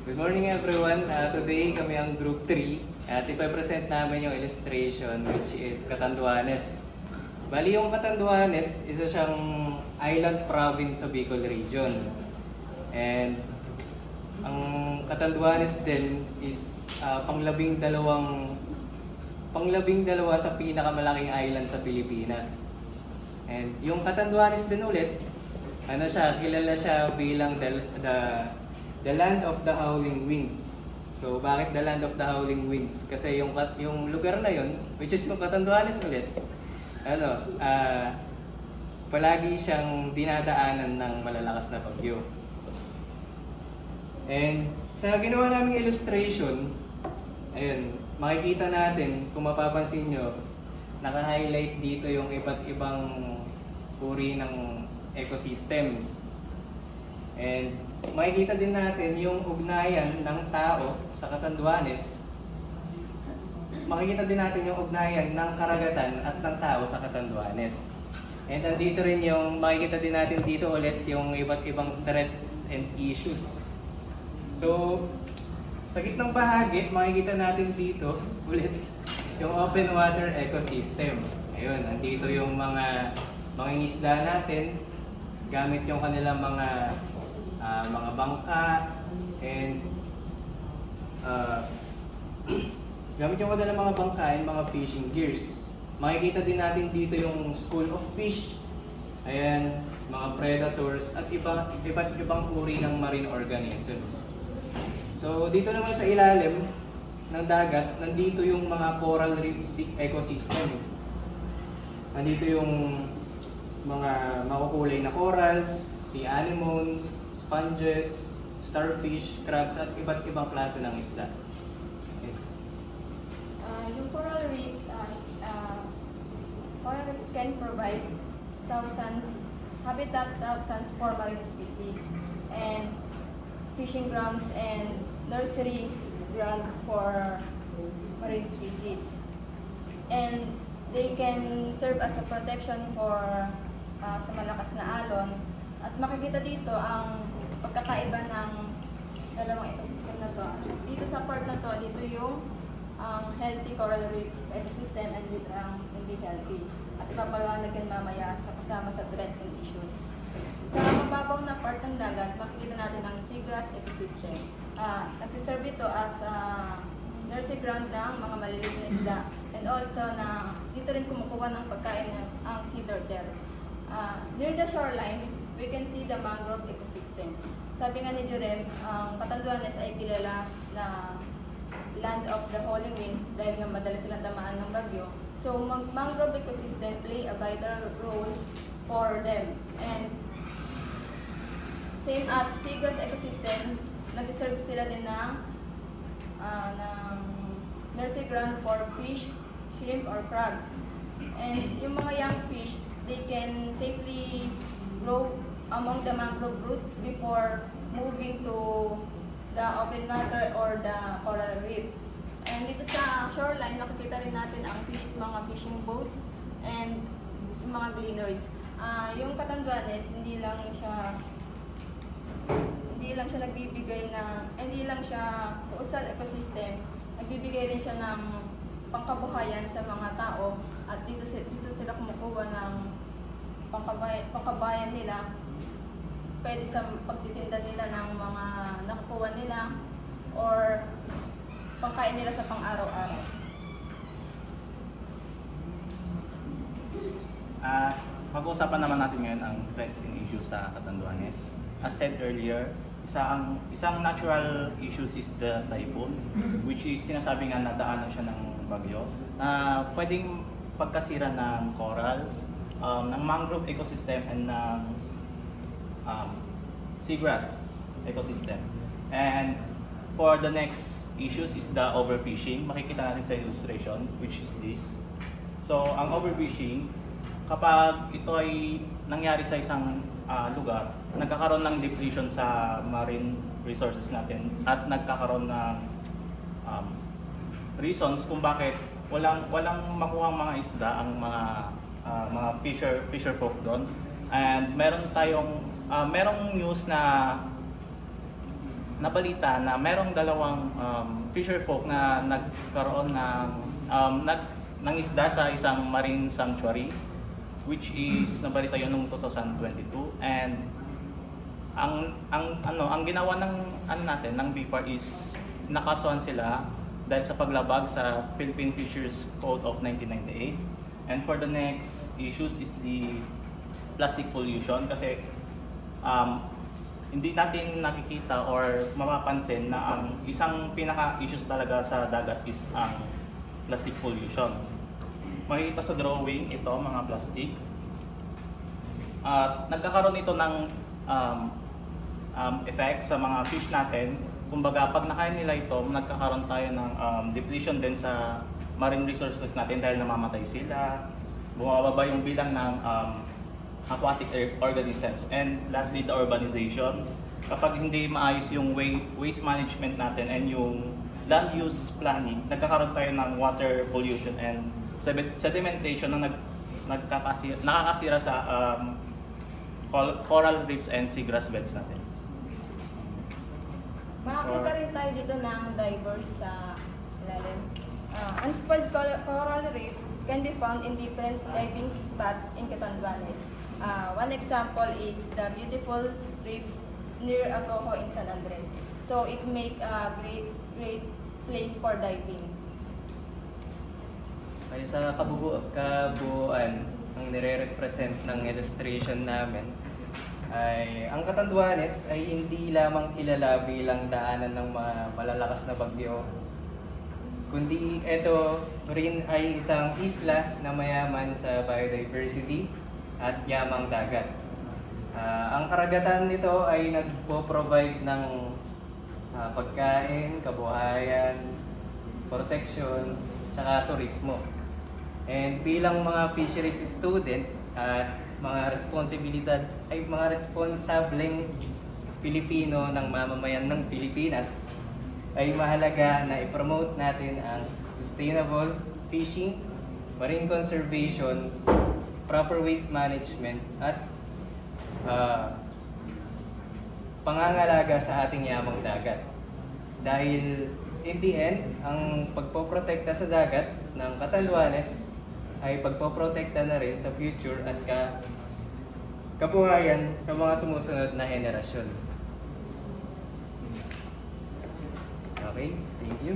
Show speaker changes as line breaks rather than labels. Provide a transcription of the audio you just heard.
Good morning everyone. Today kami ang Group 3 at ipapresent namin yung illustration which is Catanduanes. Bali yung Catanduanes, isa siyang island province sa Bicol region. And ang Catanduanes din is panglabing dalawa sa pinakamalaking island sa Pilipinas. And yung Catanduanes din ulit, kilala siya bilang the land of the howling winds. So bakit the land of the howling winds? Kasi yung lugar na yon, which is yung Catanduanes ulit, palagi siyang dinadaanan ng malalakas na bagyo. And sa ginawa naming illustration, ayun, makikita natin, kung mapapansin nyo, naka-highlight dito yung iba't ibang uri ng ecosystems. And makikita din natin yung ugnayan ng tao sa Catanduanes. Makikita din natin yung ugnayan ng karagatan at ng tao sa Catanduanes. And andito rin yung makikita din natin dito ulit yung iba't ibang threats and issues. So, sa gitnang bahagi, makikita natin dito ulit yung open water ecosystem. Ayun, andito yung mga isda natin gamit yung kanilang mga bangka and gamit yung kanilang mga bangka and mga fishing gears. Makikita din natin dito yung school of fish. Ayan, mga predators at iba't ibang uri ng marine organisms. So dito naman sa ilalim ng dagat, nandito yung mga coral reef ecosystem. Nandito yung mga makukulay na corals, sea anemones, sponges, starfish, crabs, at iba't ibang klase ng isda. Okay.
Yung coral reefs can provide habitats for marine species and fishing grounds and nursery ground for marine species. And they can serve as a protection for sa malakas na alon. At makikita dito ang pagkakaiba ng dalawang ecosystem na to. Dito sa part na to, dito yung healthy coral reefs ecosystem and dito ang hindi healthy. At ipapaliwanag yan mamaya kasama sa threat and issues. Sa mababaw na part ng dagat, makikita natin ang seagrass ecosystem. Nag-serve ito as nursery ground ng mga maliliit na isda. And also na dito rin kumukuha ng pagkain ang sea turtle. Near the shoreline, we can see the mangrove ecosystem. Sabi nga ni Jurem, ang Catanduanes ay kilala na land of the howling winds dahil nga madalas silang tamaan ng bagyo. So, mangrove ecosystem play a vital role for them. And same as seagrass ecosystem, nag-serve sila din ng nursery ground for fish, shrimp, or crabs. And yung mga young fish, they can safely grow among the mangrove roots before moving to the open water or the coral reef. And dito sa shoreline, nakikita rin natin ang mga fishing boats and mga gleaneries. Yung Catanduanes, hindi lang siya coastal ecosystem, nagbibigay rin siya ng pangkabuhayan sa mga tao at dito sila kumukuha ng pangkabayan nila. Pwede sa pagtitinda nila ng mga nakukuha nila or pangkain nila sa pang-araw-araw.
Pag-uusapan naman natin ngayon ang threats and issues sa Catanduanes. As said earlier, isang natural issues is the typhoon, which is sinasabi nga na daanan siya ng bagyo, na pwedeng pagkasira ng corals, ng mangrove ecosystem, and ng seagrass ecosystem. And for the next issues is the overfishing. Makikita natin sa illustration, which is this. So, ang overfishing, kapag ito ay nangyari sa isang lugar, nagkakaroon ng depletion sa marine resources natin at nagkakaroon ng reasons kung bakit walang makuha mga isda ang mga fisher folk doon. And merong news na nabalita na merong dalawang fisher folk na nagkaroon ng nangisda sa isang marine sanctuary, which is nabalita yun noong 2022. And ang ginawa ng ng BFAR is nakasuhan sila dahil sa paglabag sa Philippine Fisheries Code of 1998. And for the next issues is the plastic pollution, kasi hindi natin nakikita or mapapansin na ang isang pinaka-issues talaga sa dagat is ang plastic pollution. Makikita sa drawing ito, mga plastic. At nagkakaroon ito ng effect sa mga fish natin. Kumbaga, pag nakain nila ito, nagkakaroon tayo ng depletion din sa marine resources natin dahil namamatay sila. Bumababa yung bilang ng aquatic organisms. And lastly, the urbanization. Kapag hindi maayos yung waste management natin and yung land use planning, nagkakaroon tayo ng water pollution and sedimentation na nakakasira sa coral reefs and seagrass beds natin.
Makakita rin tayo dito ng diverse sa ilalim. Unspoiled coral reef can be found in different diving spots in Catanduanes. One example is the beautiful reef near Atojo in San Andres. So it make a great place for diving.
Kaya sa kabuuan, ang nire-represent ng illustration namin ay ang Catanduanes ay hindi lamang kilala bilang daanan ng mga malalakas na bagyo, kundi ito rin ay isang isla na mayaman sa biodiversity at yamang dagat. Ang karagatan nito ay nagpo-provide ng pagkain, kabuhayan, protection, tsaka turismo. And bilang mga fisheries student at mga responsableng Pilipino ng mamamayan ng Pilipinas, ay mahalaga na i-promote natin ang sustainable fishing, marine conservation, proper waste management, at pangangalaga sa ating yamang dagat. Dahil in the end, ang pagpoprotekta sa dagat ng Catanduanes ay pagpoprotekta na rin sa future at kabuhayan ng mga sumusunod na henerasyon. Okay, thank you.